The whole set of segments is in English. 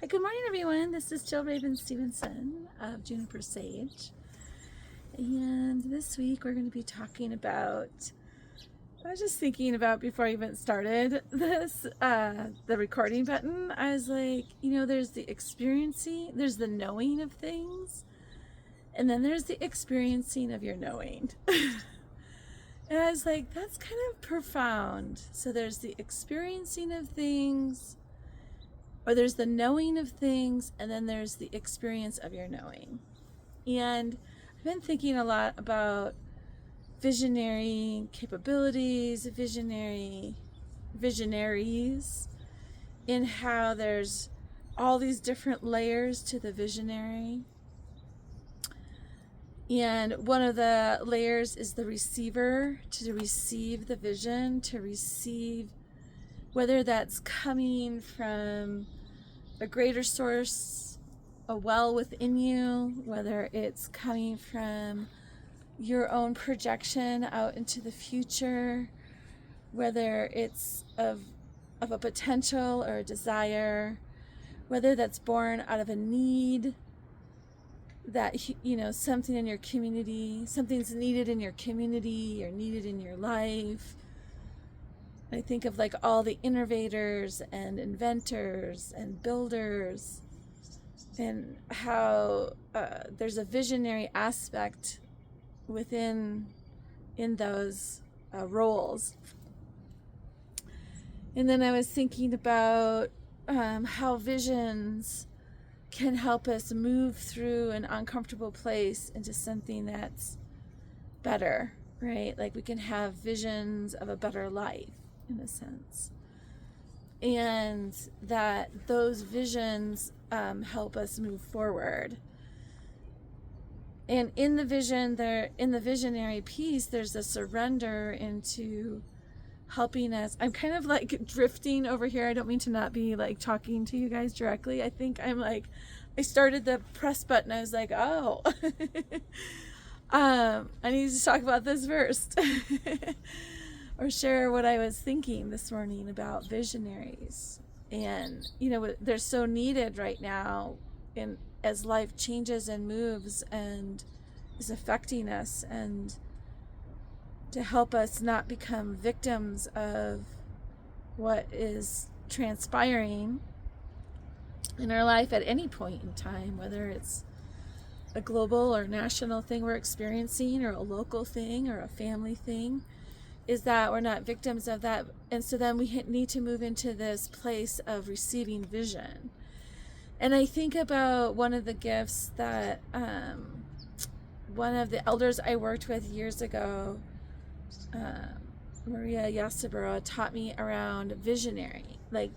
Good morning, everyone. This is Jill Raven Stevenson of Juniper Sage. And this week we're going to be talking about, I was just thinking about before I even started this, the recording button. I was like, there's the experiencing, there's the knowing of things, and then there's the experiencing of your knowing. And I was like, that's kind of profound. So there's the experiencing of things, or there's the knowing of things, and then there's the experience of your knowing. And I've been thinking a lot about visionary capabilities, visionaries, in how there's all these different layers to the visionary. And one of the layers is the receiver, to receive the vision, to receive, whether that's coming from a greater source, a well within you, whether it's coming from your own projection out into the future, whether it's of a potential or a desire, whether that's born out of a need that, something in your community, something's needed in your community or needed in your life. I think of like all the innovators and inventors and builders, and how there's a visionary aspect in those roles. And then I was thinking about how visions can help us move through an uncomfortable place into something that's better, right? Like we can have visions of a better life, in a sense, and that those visions help us move forward. And in the visionary piece, there's a surrender into helping us. I'm kind of like drifting over here. I don't mean to not be like talking to you guys directly. I think I'm like, I started the press button. I was like, oh, I need to talk about this first. Or share what I was thinking this morning about visionaries. And, they're so needed right now as life changes and moves and is affecting us, and to help us not become victims of what is transpiring in our life at any point in time, whether it's a global or national thing we're experiencing, or a local thing, or a family thing, is that we're not victims of that. And so then we need to move into this place of receiving vision. And I think about one of the gifts that one of the elders I worked with years ago, Maria Yasabura, taught me around visionary, like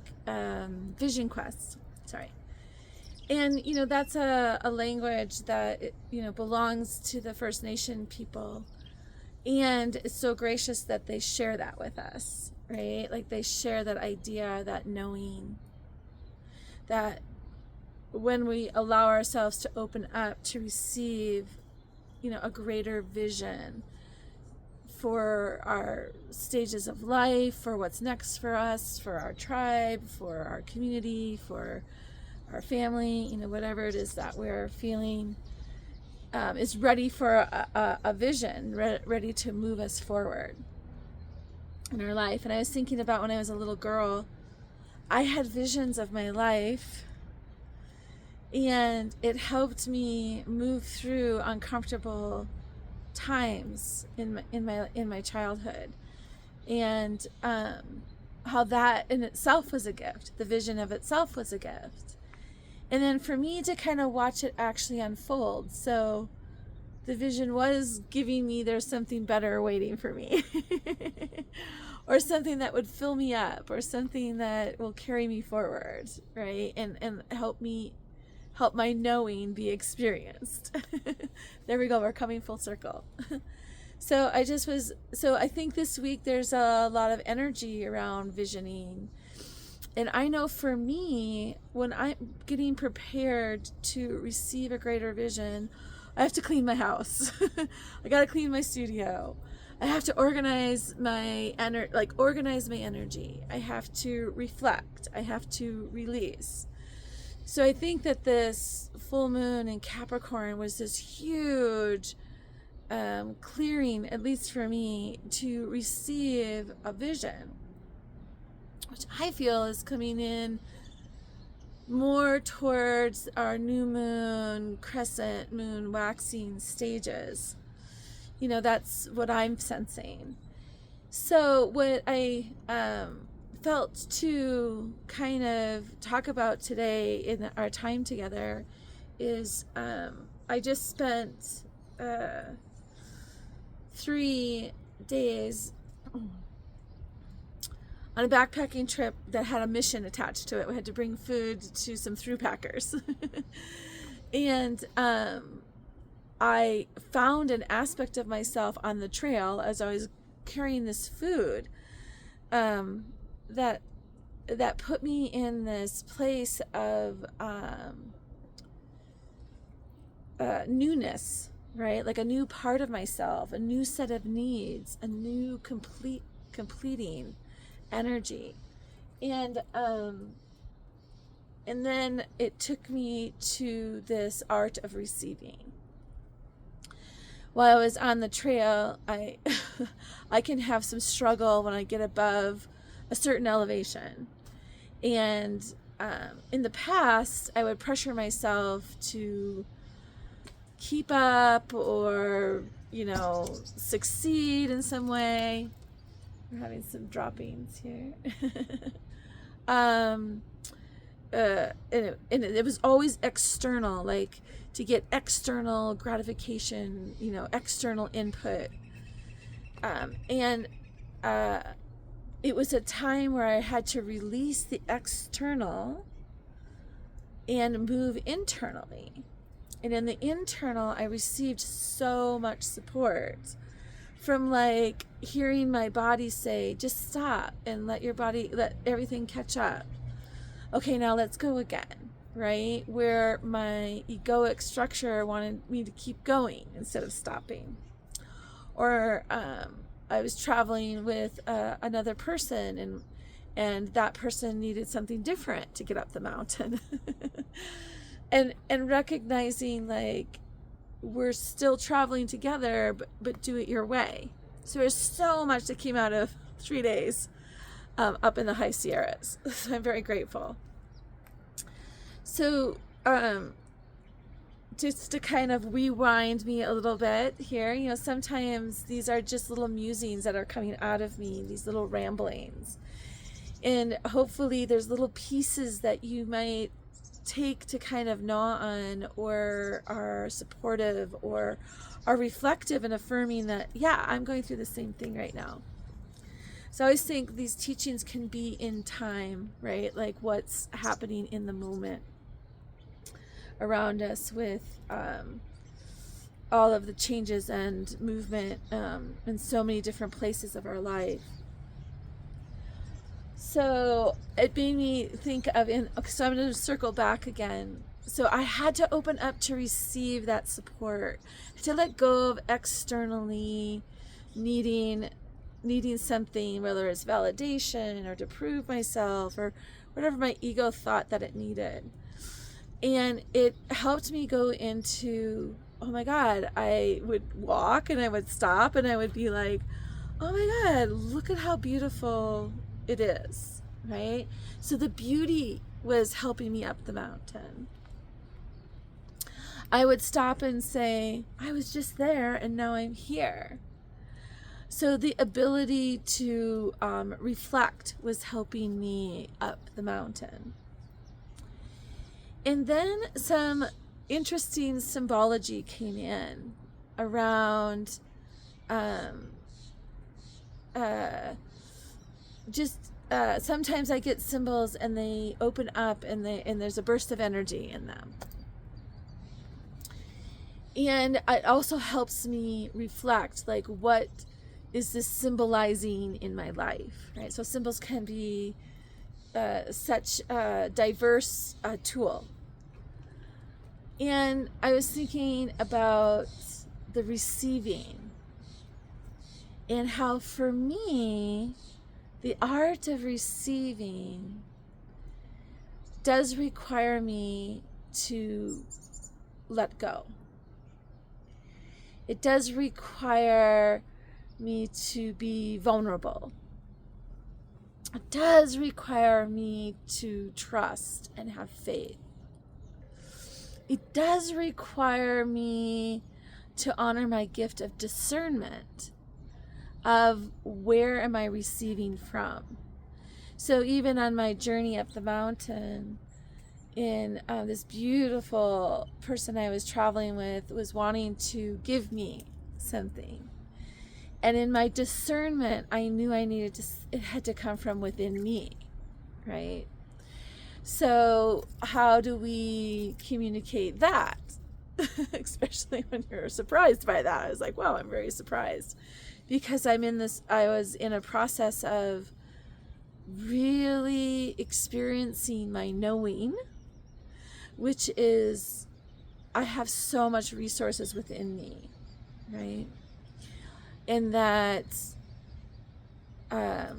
vision quests. Sorry. And, that's a language that, belongs to the First Nation people. And it's so gracious that they share that with us, right? Like they share that idea, that knowing, that when we allow ourselves to open up to receive, a greater vision for our stages of life, for what's next for us, for our tribe, for our community, for our family, whatever it is that we're feeling, is ready for a vision, ready to move us forward in our life. And I was thinking about when I was a little girl, I had visions of my life, and it helped me move through uncomfortable times in my childhood, and how that in itself was a gift. The vision of itself was a gift. And then for me to kind of watch it actually unfold. So the vision was giving me there's something better waiting for me. Or something that would fill me up, or something that will carry me forward, right? And help my knowing be experienced. There we go, we're coming full circle. So I think this week there's a lot of energy around visioning. And I know for me, when I'm getting prepared to receive a greater vision, I have to clean my house. I got to clean my studio. I have to organize my energy. I have to reflect. I have to release. So I think that this full moon in Capricorn was this huge clearing, at least for me, to receive a vision, which I feel is coming in more towards our new moon, crescent moon, waxing stages. That's what I'm sensing. So what I felt to kind of talk about today in our time together is I just spent 3 days on a backpacking trip that had a mission attached to it. We had to bring food to some through packers. And I found an aspect of myself on the trail as I was carrying this food that put me in this place of newness, right? Like a new part of myself, a new set of needs, a new completing energy. And then it took me to this art of receiving. While I was on the trail, I I can have some struggle when I get above a certain elevation. And in the past, I would pressure myself to keep up or, succeed in some way. We're having some droppings here. And it was always external, like to get external gratification, external input. And it was a time where I had to release the external and move internally. And in the internal, I received so much support from like hearing my body say, just stop and let everything catch up. Okay, now let's go again, right? Where my egoic structure wanted me to keep going instead of stopping. Or I was traveling with another person, and that person needed something different to get up the mountain. and recognizing like we're still traveling together, but do it your way. So there's so much that came out of 3 days up in the high Sierras. So I'm very grateful. So just to kind of rewind me a little bit here, sometimes these are just little musings that are coming out of me, these little ramblings. And hopefully there's little pieces that you might take to kind of gnaw on, or are supportive, or are reflective and affirming that, yeah, I'm going through the same thing right now. So I always think these teachings can be in time, right? Like what's happening in the moment around us with all of the changes and movement in so many different places of our life. So it made me think of, so I'm going to circle back again. So I had to open up to receive that support, to let go of externally needing something, whether it's validation or to prove myself or whatever my ego thought that it needed. And it helped me go into, oh my God, I would walk and I would stop and I would be like, oh my God, look at how beautiful it is, right? So the beauty was helping me up the mountain. I would stop and say, I was just there and now I'm here. So the ability to reflect was helping me up the mountain. And then some interesting symbology came in around sometimes I get symbols and they open up and there's a burst of energy in them. And it also helps me reflect, like, what is this symbolizing in my life, right? So symbols can be such a diverse tool. And I was thinking about the receiving and how, for me, the art of receiving does require me to let go. It does require me to be vulnerable. It does require me to trust and have faith. It does require me to honor my gift of discernment of where am I receiving from. So even on my journey up the mountain, in this beautiful person I was traveling with was wanting to give me something. And in my discernment, I knew it had to come from within me, right? So how do we communicate that? Especially when you're surprised by that. I was like, wow, I'm very surprised. Because I was in a process of really experiencing my knowing, which is I have so much resources within me, right? And that the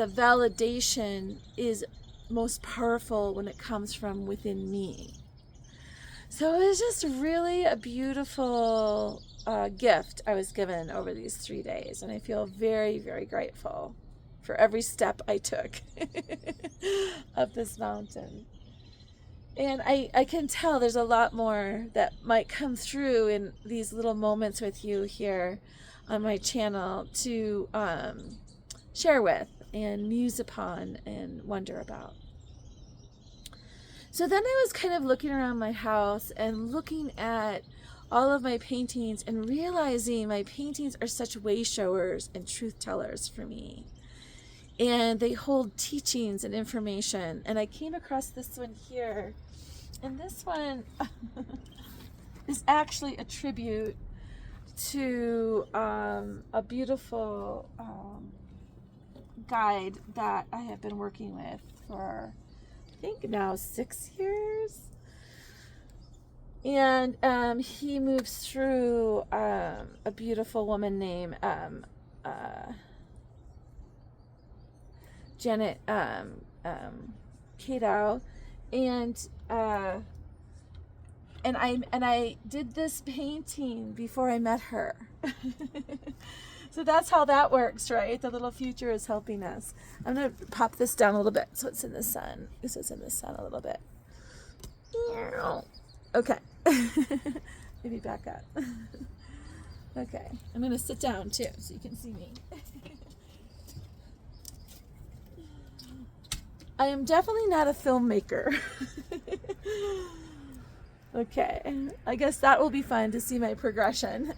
validation is most powerful when it comes from within me. So it was just really a beautiful gift I was given over these 3 days, and I feel very, very grateful for every step I took up this mountain. And I can tell there's a lot more that might come through in these little moments with you here on my channel to share with and muse upon and wonder about. So then I was kind of looking around my house and looking at all of my paintings and realizing my paintings are such way showers and truth tellers for me. And they hold teachings and information. And I came across this one here. And this one is actually a tribute to a beautiful guide that I have been working with for, I think now 6 years. And he moves through a beautiful woman named Janet Kadow, and I did this painting before I met her. So that's how that works, right? The little future is helping us. I'm gonna pop this down a little bit so it's in the sun. So it's in the sun a little bit. Okay. Maybe back up. Okay. I'm gonna sit down too so you can see me. I am definitely not a filmmaker. Okay, I guess that will be fun to see my progression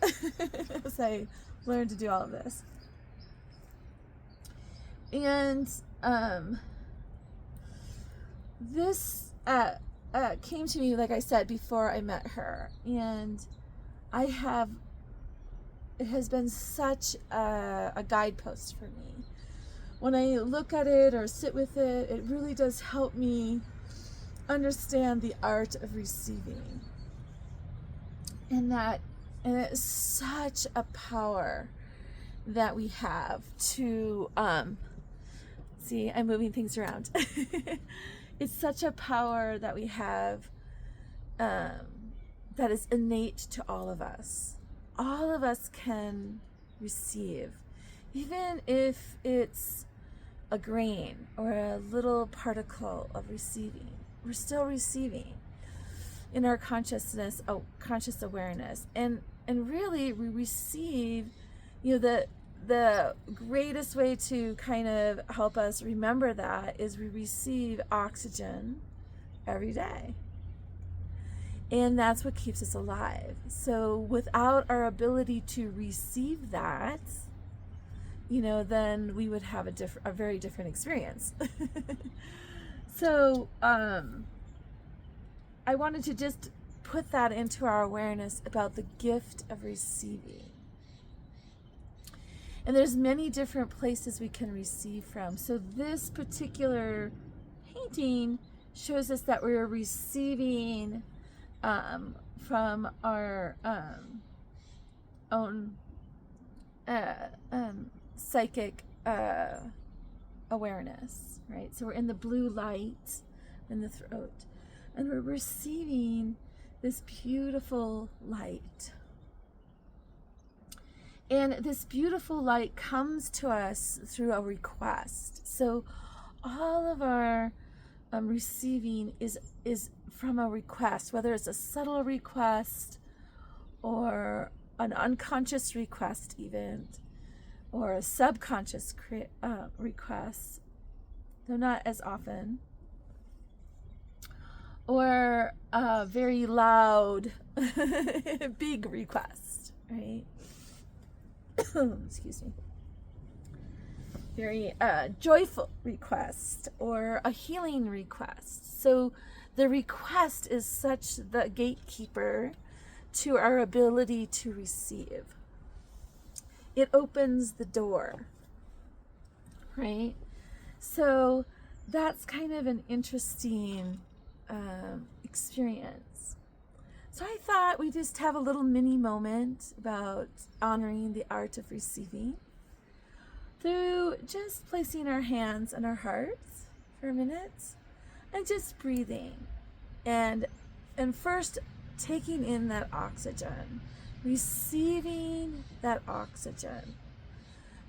as I learn to do all of this. And this came to me, like I said, before I met her, and it has been such a guidepost for me. When I look at it or sit with it, it really does help me understand the art of receiving. And it's such a power that we have to, see, I'm moving things around. It's such a power that we have that is innate to all of us. All of us can receive, even if it's a grain or a little particle of receiving. We're still receiving in our consciousness, conscious awareness, and really we receive. The greatest way to kind of help us remember that is we receive oxygen every day, and that's what keeps us alive. So without our ability to receive that, then we would have a very different experience. So I wanted to just put that into our awareness about the gift of receiving. And there's many different places we can receive from. So this particular painting shows us that we're receiving from our own psychic awareness, right? So we're in the blue light in the throat, and we're receiving this beautiful light. And this beautiful light comes to us through a request. So all of our receiving is from a request, whether it's a subtle request or an unconscious request even, or a subconscious request, though not as often, or a very loud, big request, right? Excuse me. Very joyful request or a healing request. So the request is such the gatekeeper to our ability to receive. It opens the door, right? So that's kind of an interesting experience. So I thought we'd just have a little mini moment about honoring the art of receiving through just placing our hands on our hearts for a minute and just breathing and first taking in that oxygen, receiving that oxygen.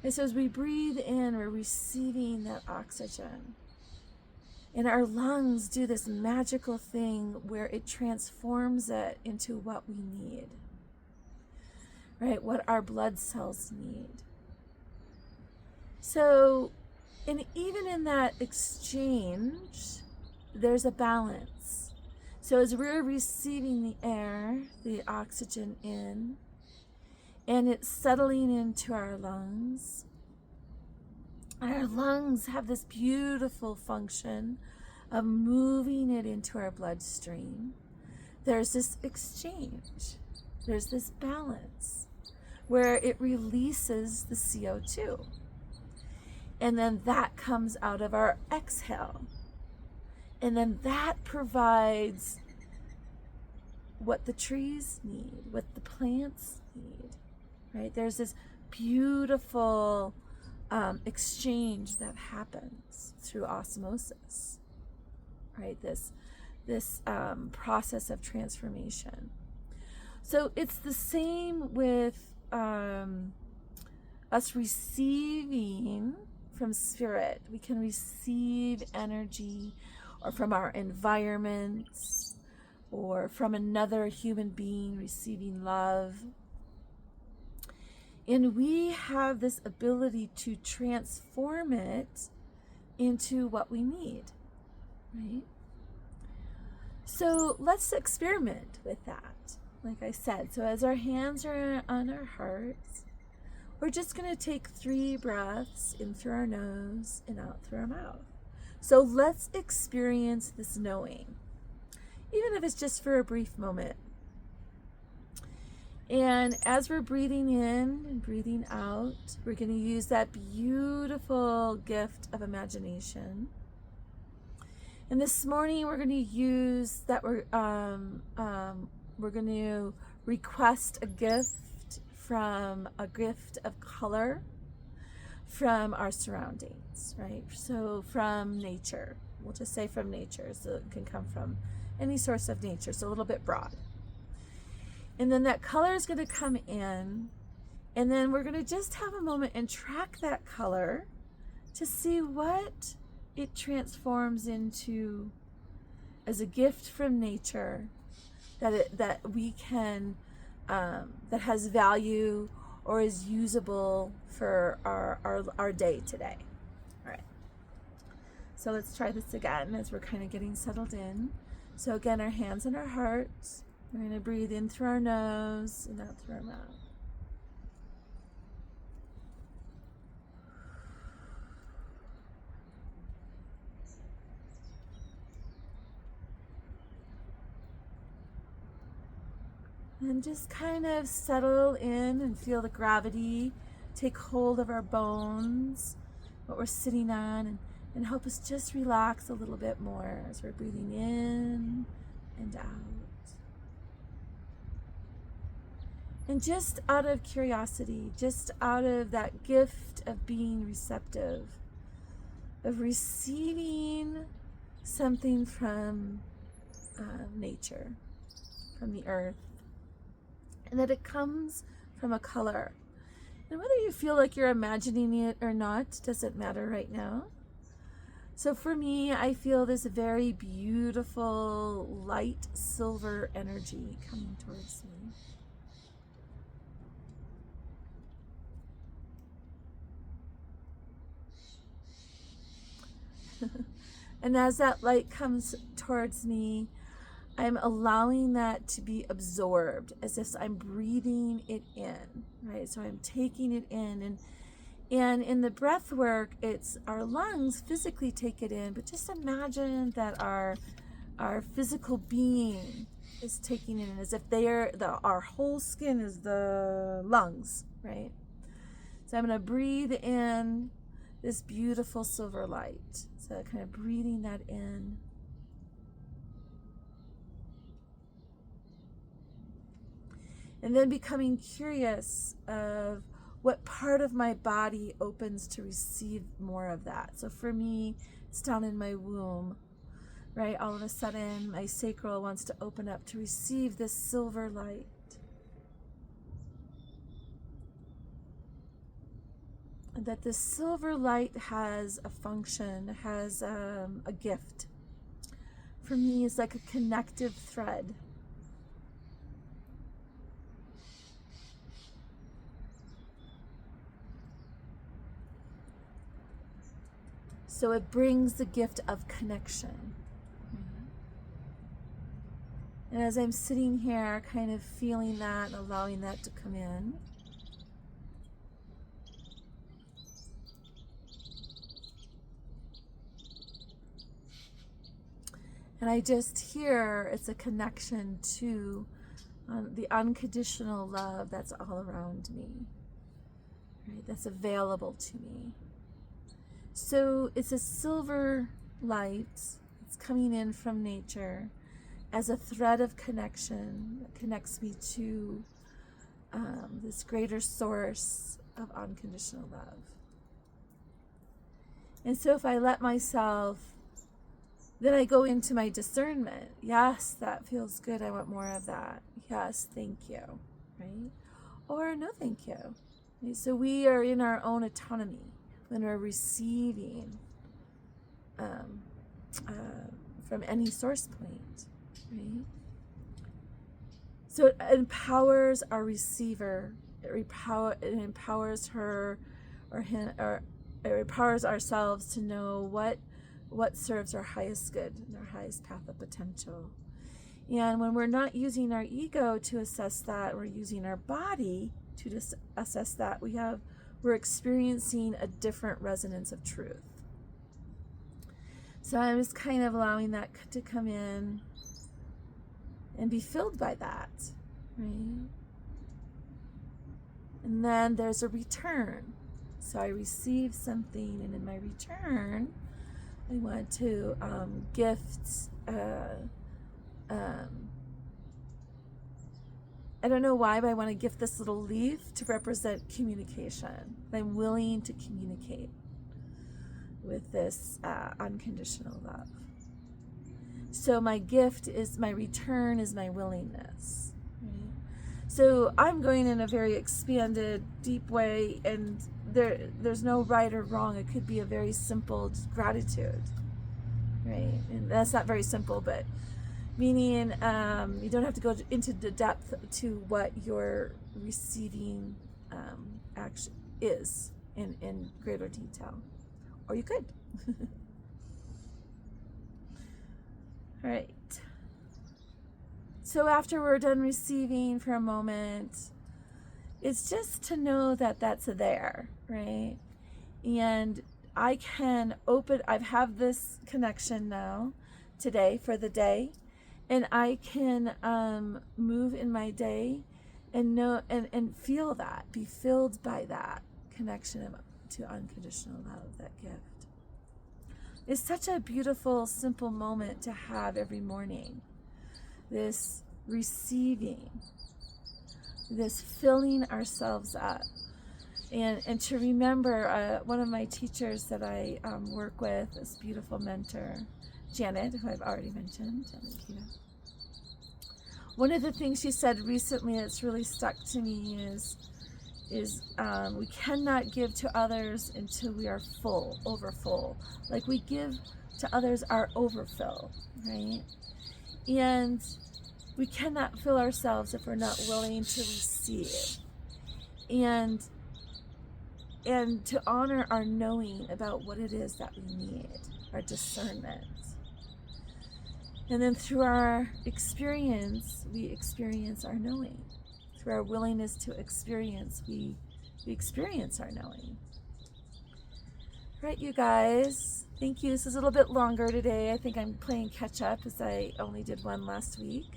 And so as we breathe in, we're receiving that oxygen. And our lungs do this magical thing where it transforms it into what we need, right? What our blood cells need. So, and even in that exchange, there's a balance. So as we're receiving the air, the oxygen in, and it's settling into our lungs, and our lungs have this beautiful function of moving it into our bloodstream. There's this exchange. There's this balance where it releases the CO2. And then that comes out of our exhale. And then that provides what the trees need, what the plants need, right? There's this beautiful exchange that happens through osmosis, right? This process of transformation. So it's the same with us receiving from spirit. We can receive energy or from our environment or from another human being receiving love. And we have this ability to transform it into what we need, right? So let's experiment with that, like I said. So as our hands are on our hearts, we're just going to take 3 breaths in through our nose and out through our mouth. So let's experience this knowing, even if it's just for a brief moment. And as we're breathing in and breathing out, we're going to use that beautiful gift of imagination. And this morning we're going to use that we're going to request a gift of color from our surroundings, right? So from nature, we'll just say from nature, so it can come from any source of nature, so a little bit broad. And then that color is going to come in, and then we're going to just have a moment and track that color to see what it transforms into as a gift from nature that we can that has value or is usable for our day today. All right. So let's try this again as we're kind of getting settled in. So again, our hands on our hearts. We're going to breathe in through our nose and out through our mouth. And just kind of settle in and feel the gravity take hold of our bones, what we're sitting on, and help us just relax a little bit more as we're breathing in and out. And just out of curiosity, just out of that gift of being receptive, of receiving something from nature, from the earth, and that it comes from a color. And whether you feel like you're imagining it or not doesn't matter right now. So for me, I feel this very beautiful light silver energy coming towards me. And as that light comes towards me, I'm allowing that to be absorbed as if I'm breathing it in, right? So I'm taking it in, and in the breath work, it's our lungs physically take it in, but just imagine that our physical being is taking it in as if our whole skin is the lungs, right? So I'm going to breathe in this beautiful silver light. So kind of breathing that in. And then becoming curious of what part of my body opens to receive more of that. So for me, it's down in my womb, right? All of a sudden, my sacral wants to open up to receive this silver light. And that this silver light has a function, has a gift. For me, it's like a connective thread. So it brings the gift of connection. And as I'm sitting here, kind of feeling that and allowing that to come in, and I just hear it's a connection to the unconditional love that's all around me, right? That's available to me. So it's a silver light. It's coming in from nature as a thread of connection that connects me to this greater source of unconditional love. And so if I let myself, then I go into my discernment. Yes, that feels good. I want more of that. Yes, thank you, right? Or no, thank you. Right? So we are in our own autonomy when we're receiving from any source point, right? So it empowers our receiver. It empowers her or him, or it empowers ourselves to know what serves our highest good and our highest path of potential. And when we're not using our ego to assess that, we're using our body to assess that, we're experiencing a different resonance of truth. So I'm just kind of allowing that to come in and be filled by that, right? And then there's a return. So I receive something, and in my return, I want to gift. I don't know why, but I want to gift this little leaf to represent communication. I'm willing to communicate with this unconditional love. So my return is my willingness. Right? So I'm going in a very expanded, deep way, and there's no right or wrong. It could be a very simple gratitude, right? And that's not very simple, but meaning you don't have to go into the depth to what your receiving action is in greater detail, or you could. All right. So after we're done receiving for a moment, it's just to know that that's there, right? And I have this connection now today for the day, and I can move in my day and know and feel that, be filled by that connection to unconditional love, that gift. It's such a beautiful, simple moment to have every morning. This receiving, this filling ourselves up. and to remember one of my teachers that I work with, this beautiful mentor, Janet, who I've already mentioned, Janet Keto. One of the things she said recently that's really stuck to me is we cannot give to others until we are full, over full. Like we give to others our overfill, right? And we cannot fill ourselves if we're not willing to receive. And to honor our knowing about what it is that we need, our discernment. And then through our experience, we experience our knowing. Through our willingness to experience, we experience our knowing. Right, you guys. Thank you. This is a little bit longer today. I think I'm playing catch up as I only did one last week.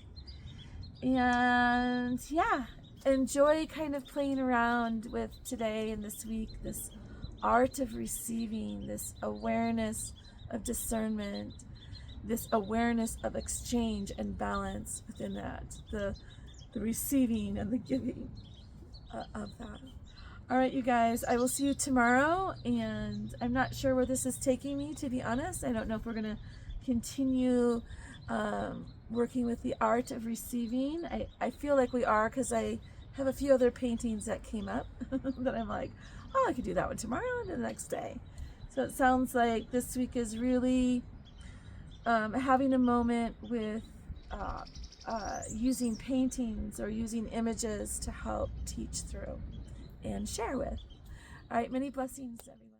And yeah, enjoy kind of playing around with today and this week, this art of receiving, this awareness of discernment, this awareness of exchange and balance within that, the receiving and the giving of that. All right, you guys, I will see you tomorrow, and I'm not sure where this is taking me, to be honest. I don't know if we're going to continue working with the art of receiving. I feel like we are, because I have a few other paintings that came up that I'm like, oh, I could do that one tomorrow and the next day. So it sounds like this week is really having a moment with using paintings or using images to help teach through and share with. All right, many blessings, everyone.